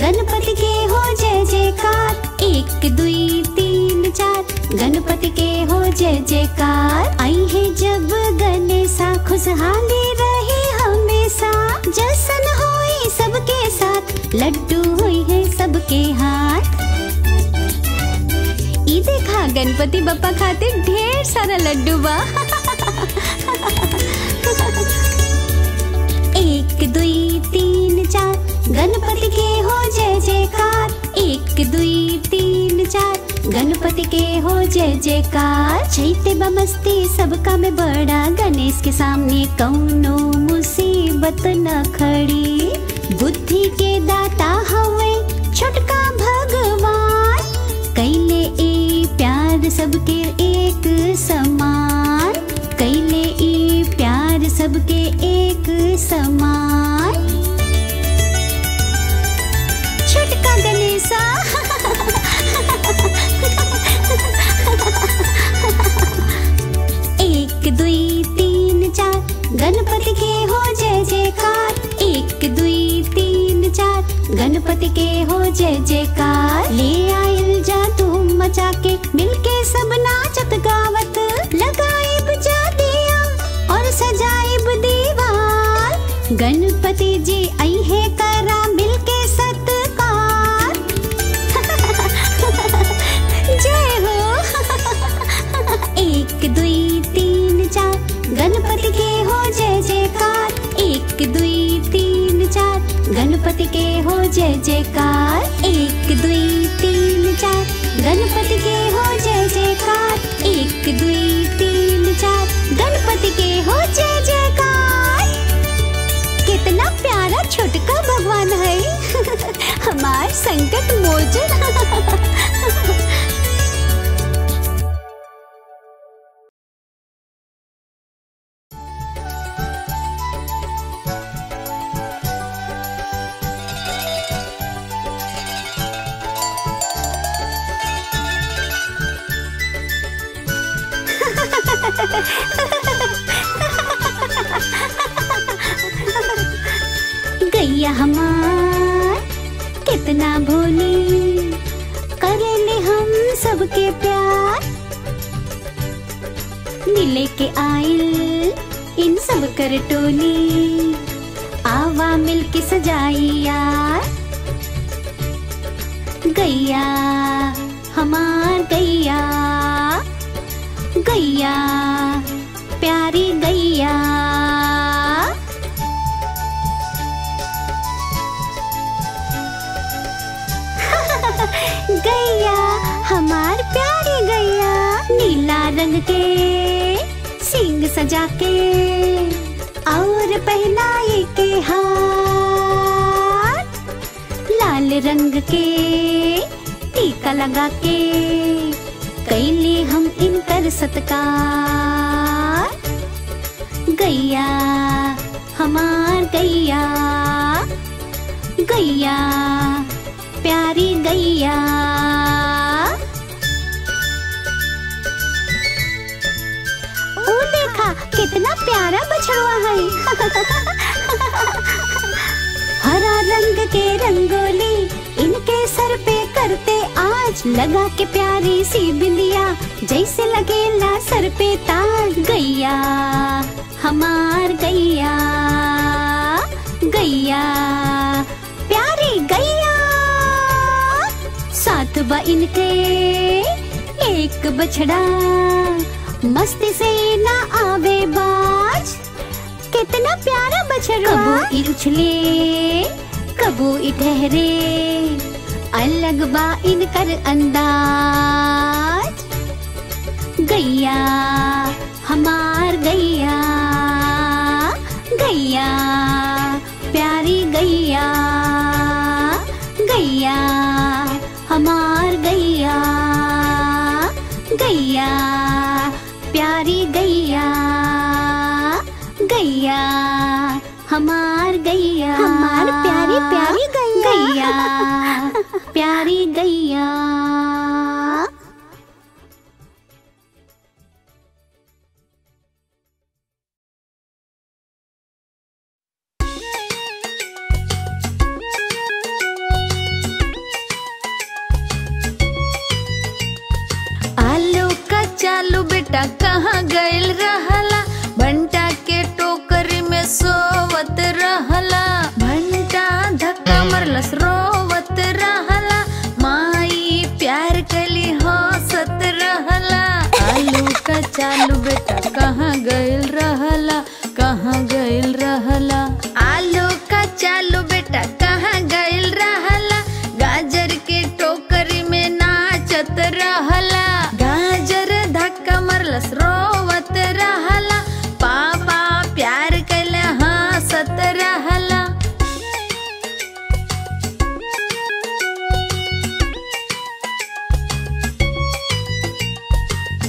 गणपति के हो जय जयकार। 1 2 3 4 गणपति के हो जय जयकार। आई है जब गणेशा खुशहाली रहे हमेशा। जश्न होई सबके साथ, लड्डू हुई है सबके हाथ। ई देखा गणपति बप्पा खातिर ढेर सारा लड्डू बा। 1 2 3 4 गणपति के हो जय जयकार। 1 2 3 4 गणपति के हो जय जयकार। चैते बमस्ती सबका में बड़ा, गणेश के सामने कौनो मुसीबत न खड़ी। बुद्धि के दाता हवे छोटका भगवान, कैले ए प्यार सबके एक समान। कैले ए प्यार सबके एक समान। छोटका गणेशा। 1 2 3 4 गणपति के हो जय जयकार। 1 2 3 4 गणपति के हो जय जयकार। ले आइल जा धूम मचा के, मिलके सब नाचत गावत। लगाइब जा दिया और सजाइब दीवार। गणपति जी आई है करा मिलके सत्कार। जय हो। 1 2 3 4 गणपति के हो जय जयकार। 1 2 3 4 गणपति के हो जय जयकार। 1 2 3 4 गणपति के हो जय जयकार। 1 2 3 4 गणपति के हो जय जयकार। कितना प्यारा छोटका भगवान है। हमार संकट मोचन। गैया हमार कितना भोली, करेले हम सबके प्यार। मिले के आइल इन सब कर टोली, आवा मिल के सजाई यार। गैया हमार गैया, गैया प्यारी गैया। गैया हमार प्यारी गैया। नीला रंग के सींग सजा के और पहनाए के हार। लाल रंग के टीका लगा के कैले हम इनकर सत्कार। गैया हमार गैया, गैया प्यारी गैया। ओ देखा कितना प्यारा बछड़ा है। हरा रंग के रंगोली इनके सर पे करते आज। लगा के प्यारी सी बिंदिया, जैसे लगेला सर पे ताज। गैया हमार गैया, गैया प्यारी गैया। साथ बा इनके एक बछड़ा, मस्ती से ना आवे बाज। कितना प्यारा बछड़ा। कबू उछले कबू ठहरे, अलग बा इनकर अंदाज। गैया हमार गैया, गैया प्यारी गैया। गैया हमार गैया, गैया प्यारी गैया। गैया हमार गैया, हमार प्यारी प्यारी गैया। गैया प्यारी गैया। बंटा कहाँ गइल रहला, बंटा के टोकरी में सोवत रहला। बंटा धक्का मरलस रोवत रहला, माई प्यार कली हंसत रहला। आलू का चालू बेटा कहाँ गइल रहला, कहाँ गइल रहला। आलू का चालू बेटा कहाँ गइल रहला, गाजर के टोकरी में नाचत रहला। गाजर धक्का मरलस रोवत रहला, पापा प्यार कइले हंसत रहला।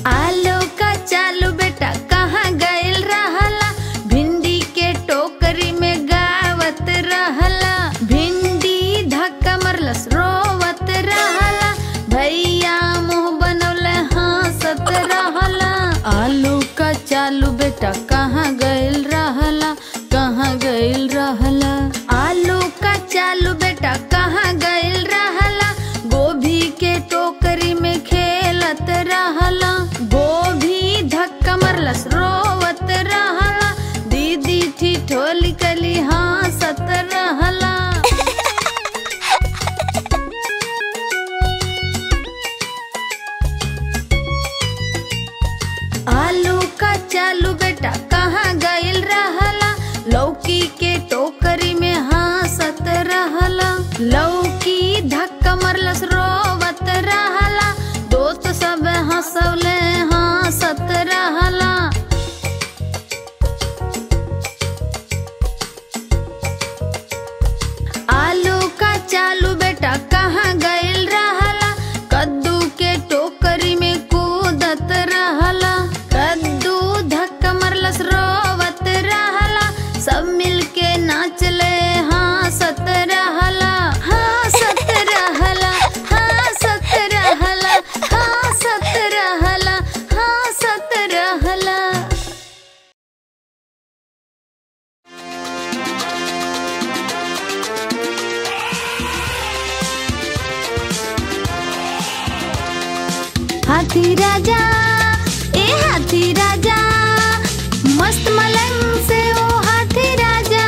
आलू का चालू बेटा कहाँ गइल रहला, भिंडी के टोकरी में गावत रहला। भिंडी धक्का मरलस रोवत रहला, भैया मुँह बनौले हंसत रहला। आलू का चालू बेटा कहाँ गइल रहला, कहाँ गइल रहला। आलू का चालू बेटा कहाँ गइल रहला, गोभी के टोकरी में खेलत रहला। गोभी धक्का मरलस रोवत रहला, दीदी ठिठोली कली हंसत रहला। आलू का चालू बेटा कहाँ गइल रहला, लौकी के टोकरी में हंसत रहला। लौकी धक्का मरलस रोवत रहला, दोस्त सब हंसौले हंसत रहला। आलू का चालू बेटा कहाँ गइल रहला, कद्दू के टोकरी में कूदत रहला। कद्दू धक्का मरलस रोवत रहला, सब मिलके नाचले हंसत रहला। हंसत रहला, हंसत रहला, हंसत रहला, हंसत रहला। हाथी राजा ए हाथी राजा, मस्त मलंग से ओ हाथी राजा।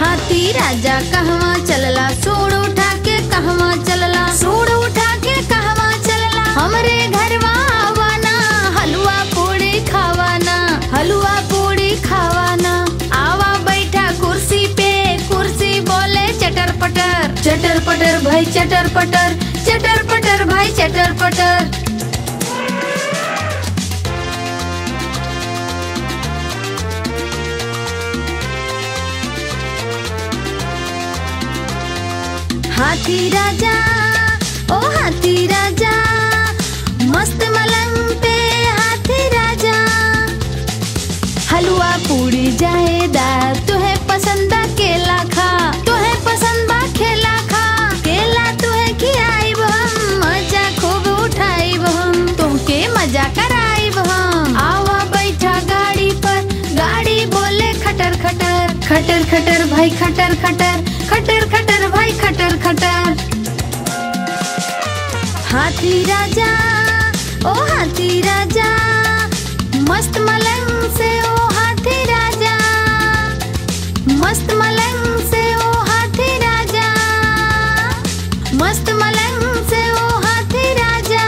हाथी राजा कहवा चलला, सूंड उठा के कहवा चलला, सूंड उठा के कहवा चलला। हमरे घरवा आवाना, हलवा पूड़ी खावाना, हलवा पूड़ी खावाना। आवा बैठा कुर्सी पे, कुर्सी बोले चटर पटर, चटर पटर भाई चटर पटर, चटर पटर भाई चटर पटर। हाथी राजा ओ हाथी राजा, मस्त मलंग पे हाथी राजा। हलवा पूड़ी जाएदा, तुहे पसंद केला खा, तुहे पसंद बा खेला खा। केला तुहे खियाइब हम, मजा खूब उठाइब हम, तुमके मजा कराइब हम। आवा बैठा गाड़ी पर, गाड़ी बोले खटर खटर, खटर खटर भाई खटर खटर, खटर खटर भाई खटर खटर। हाथी राजा ओ हाथी राजा, मस्त मलंग से ओ हाथी राजा, मस्त मलंग से ओ हाथी राजा, मस्त मलंग से ओ हाथी राजा।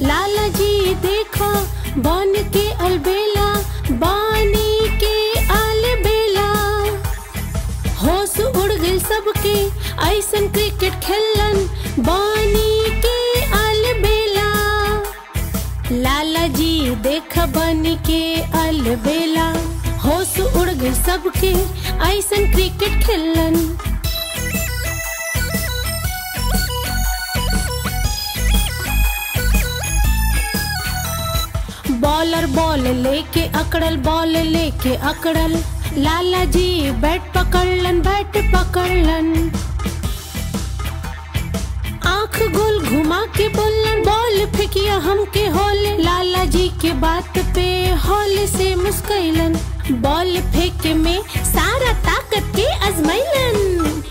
लाला जी देखो बन के अलबेला, बानी के अलबेला। होश उड़ गई सबके ऐसन क्रिकेट खेलन, बानी के अलबेला। लाला जी देख बन के अलबेला, होश उड़ गई सबके ऐसन क्रिकेट खेलन। बॉलर बॉल लेके अकड़ल, बॉल लेके अकड़ल। लाला जी बैट पकड़लन, बैट पकड़लन। आंख गोल घुमा आके बोलन बॉल फेंकिया हमके होले। लाला जी के बात पे होले से मुस्कैलन, बॉल फेंके में सारा ताकत के आजमैलन।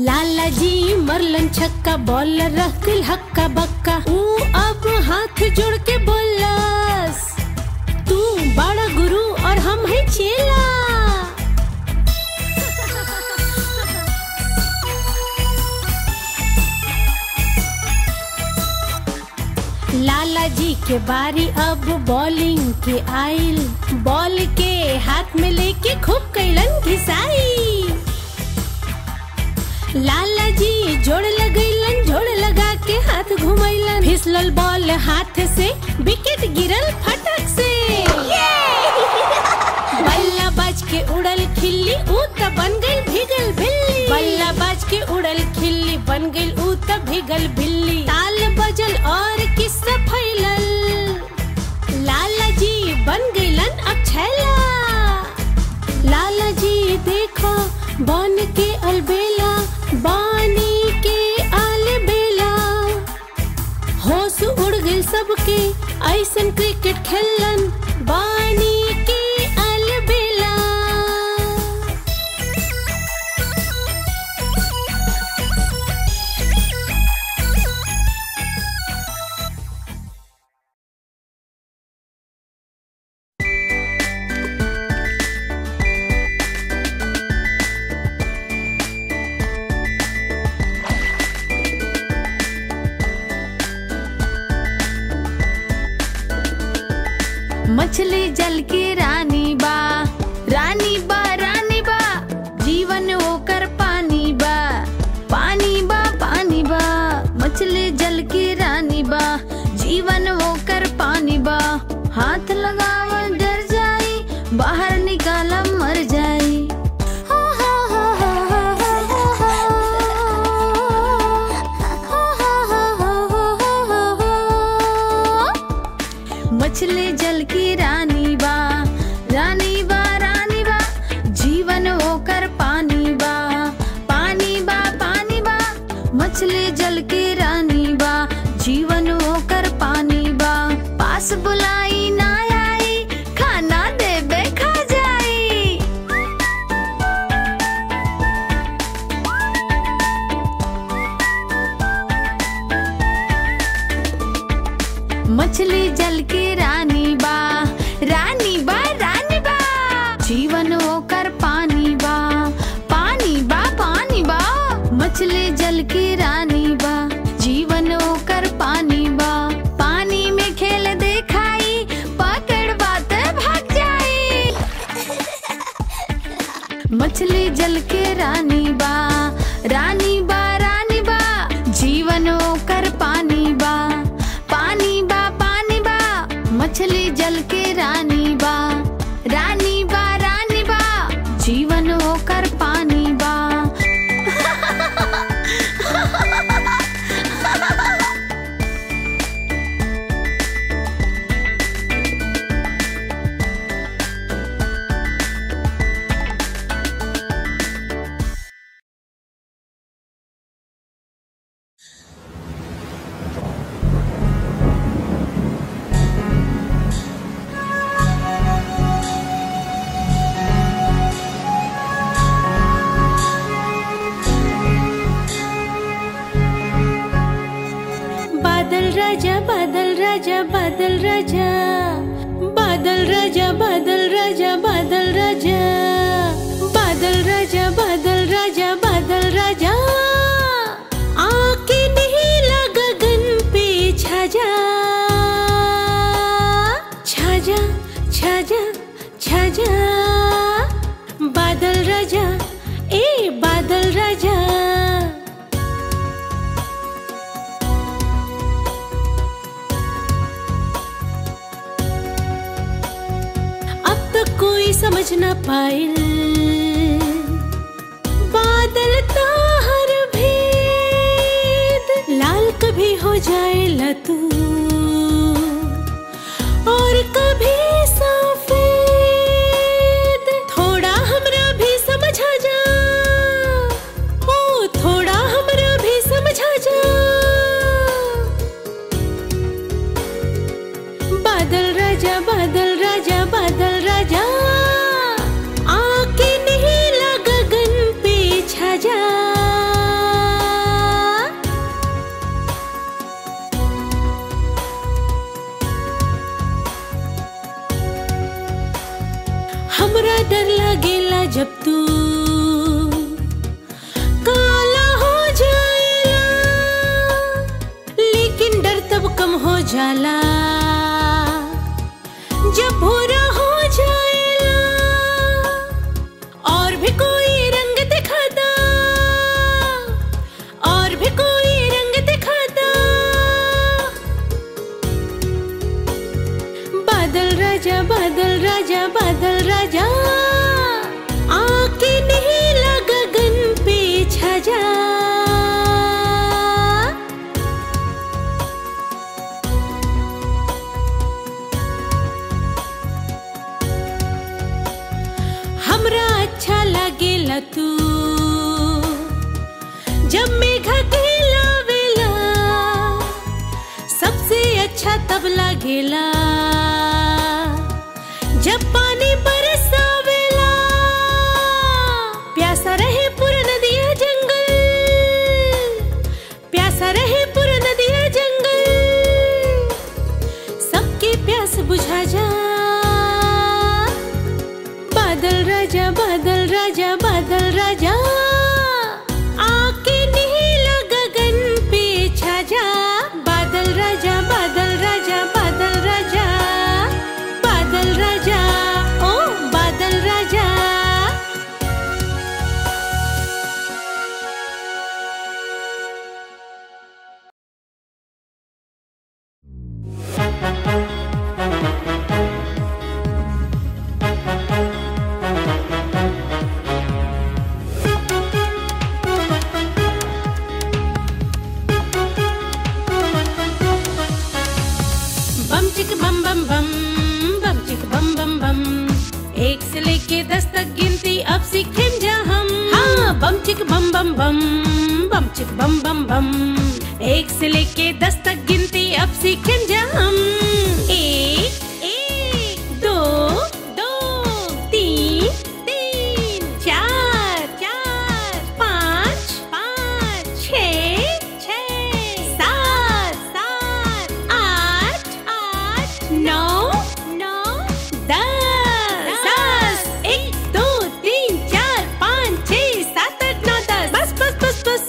लाला जी मरलन छक्का, बॉलर रह गइल हक्का बक्का। ऊ अब हाथ जोड़ के बोलस, तू बड़ा गुरु और हम है चेला। लाला जी के बारी अब बॉलिंग के आइल, बॉल के हाथ में लेके खूब कैलन घिसाई। लाला जी जोड़ लगैलन, जोड़ लगा के हाथ घुमैलन, फिसलल बॉल हाथ से, विकेट गिरल फटक से। बल्ला बाज के उड़ल खिल्ली, ऊ त बन गइल भिगल बिल्ली। बल्ला बाज के उड़ल खिल्ली, बन गइल ऊ त भिगल बिल्ली। ताल बजल और किस्सा फैलल, लाला जी बन गइलन अब छैला। लाला जी देखो बन के अलबेला, बानी के अलबेला। होश उड़ गइल सबके, ऐसन क्रिकेट खेलन, बानी के अलबेला। मछली जल की रानी बा, रानी बा, रानी बा। जीवन होकर पानी बा, पानी बा, पानी बा। मछली जल की रानी बा, जीवन होकर पानी बा। हाथ लगावल डर जाई, बाहर निकाला मर जाई। मछली जल की रानी बा, रानी बा, रानी बा। जीवन होकर पानी बा, पानी बा, पानी बा। मछली जल की रानी बा, जीवन होकर पानी बा। पास बुलाई ना आई, खाना देबे खा जाई। मछली जल की रानी बा, रानी बा, रानी बा। जीवन होकर पानी बा, पानी बा, पानी बा। मछली जल की रानी बा, जीवन होकर पानी बा। पानी में खेल दिखाई, पकड़ बात भाग जाई। मछली जल की रानी बा, रानी बा, रानी बा। जीवन होकर पानी बा, पानी बा, पानी बा। मछली जल के रानी बा, रानी बा, रानी बा। जीवन होकर पानी बा। बादल राजा, बादल राजा, बादल राजा, बादल राजा, बादल राजा, बादल राजा, बादल राजा, बादल राजा, बादल राजा। आके नीला गगन पे छा जा, छा जा, छा जा, छा जा। बादल राजा, ए बादल राजा। कोई समझ न पाइल बादल ताहर भेद। लाल कभी हो जाए लतू और कभी सफेद। थोड़ा हमरा भी समझा जा, ओ थोड़ा हमरा भी समझा जा। जाला, जब भूरा हो जाएला और भी कोई रंग दिखाता, और भी कोई रंग दिखाता। बादल राजा बादल राजा बादल राजा, आके नीला गगन पे छा जा। हमरा अच्छा लागेला तू जब मेघा कहलावेला, सबसे अच्छा तब लागेला जब पानी बरसावेला। प्यासा रहे पूरा नदिया जंगल, प्यासा रहे पूरा नदिया जंगल, सबके प्यास बुझा जा। बादल राजा बादल राजा बादल राजा, आके नीला गगन पे छा जा। बादल राजा बादल राजा बादल राजा बादल राजा, ओ बादल राजा। बम चिक बम बम बम, बम चिक बम बम बम, 1 से लेके 10 तक गिनती अब सीखें जा हम। हाँ बम चिक बम बम बम, बम चिक बम बम बम, 1 से लेके 10 तक गिनती अब सीखें जा हम। 1 1 2 2 3 3 4 4 5 5 6 6 7 7 8 8 9 9 10 10 1 2 3 4 5 6 7 8 9 10, बस बस बस बस।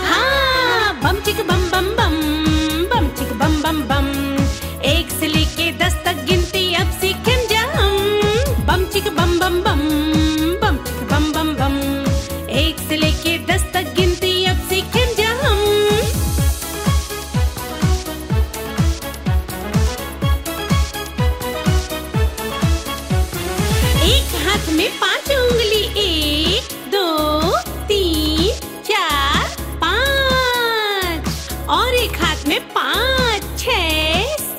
हाँ बम चिक बम बम बम, बम चिक बम बम बम, 1 से लेके 10 तक गिनती अब सीखें जा हम। बम चिक बम बम बम, बम चिक बम बम बम, 1 से लेके 10 तक गिनती अब सीखें जा हम। एक हाथ में 5 उंगली, 1 2 3 4 5, और एक हाथ में 5 6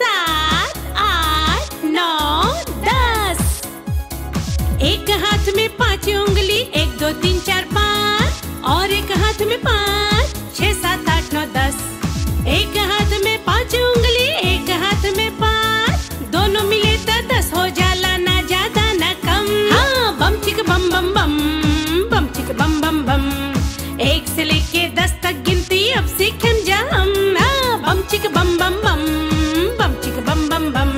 7 8 9 10। एक हाथ में 5 उंगली, 1 2 3 4 5, और एक हाथ में 5 6 7 8 9 10। एक हाथ में 5 उंगली, एक हाथ में 5, दोनों मिले तो 10 हो जाला, ना ज्यादा ना कम। हाँ बम चिक बम बम बम, बम चिक बम बम बम, 1 से लेके 10 तक गिनती अब सीखें जा हम। हाँ बम चिक बम बम बम, बम चिक बम बम बम,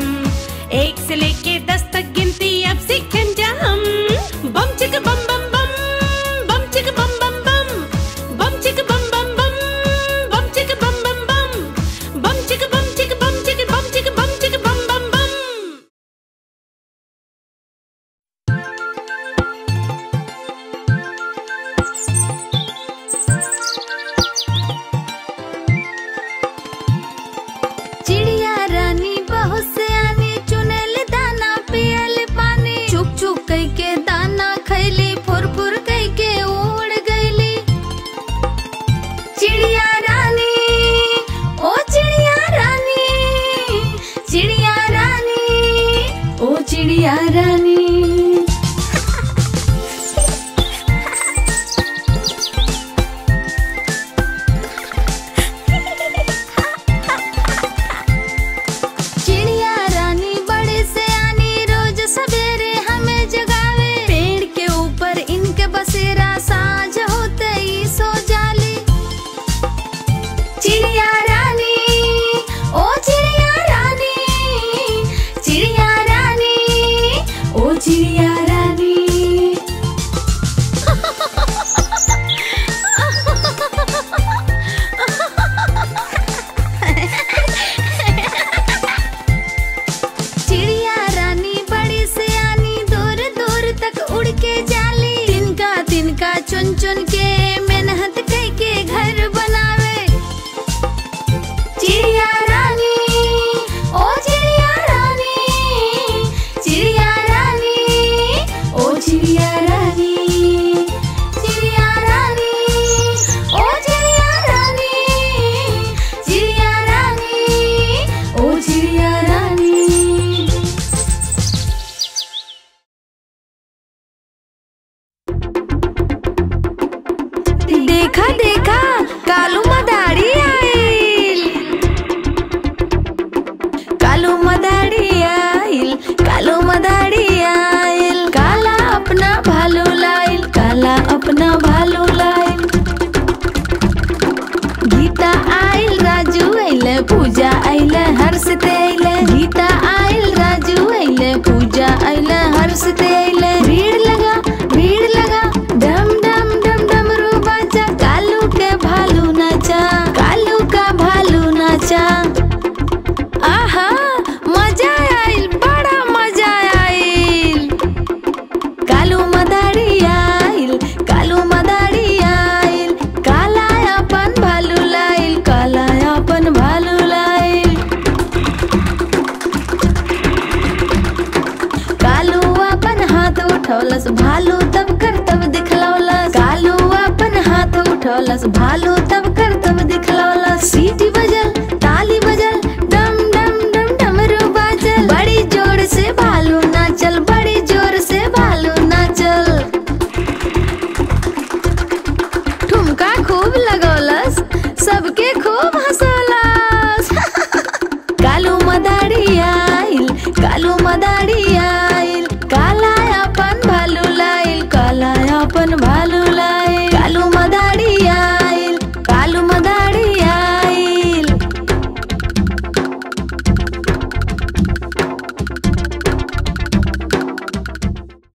1 से लेके 10 तक गिनती अब सीखें जा हम। बम चिक बम बम बम, बम चिक बम बम बम, बम चिक बम बम बम, बम चिक बम बम बम, बम चिक बम चिक बम चिक बम चिक बम चिक बम बम बम। चिड़िया रानी बहुत से आनी, चुनेल दाना पियल पानी, चुक चुक कई के दाना खैली, फुर फुर कई के उड़ गईली। चिड़िया रानी ओ चिड़िया रानी, चिड़िया रानी ओ चिड़िया रानी। चिड़िया रानी बड़े से आनी, रोज सवेरे हमें जगावे, पेड़ के ऊपर इनके बसेरा, साँझ होते ही सो जाली। चिड़िया रानी ओ चिड़िया रानी, चिड़िया रानी कालू मदारी आइल, कालू मदारी आइल, कालू मदारी आइल। काला अपना भालू लाइल, काला अपना भालू लाइल। गीता आइल, राजू आइले, पूजा आइले, हर्षित आइले। गीता आइल, राजू आइले, पूजा आइले, हर्षित आइले। भीड़ लगा डम डम डम डमरू बाजा। कालू के भालू नाचा, कालू का भालू नाचा। आहा मजा आइल, बड़ा मजा आइल। कालू मदारी आइल, कालू मदारी आइल। काला अपन भालू लाइल, काला अपन भालू लाइल। कालू अपन हाथ उठौलस, भालू तब करतब दिखलौलस। कालू अपन हाथ उठौलस, भालू तब करतब दिखलौलस। सीटी बजा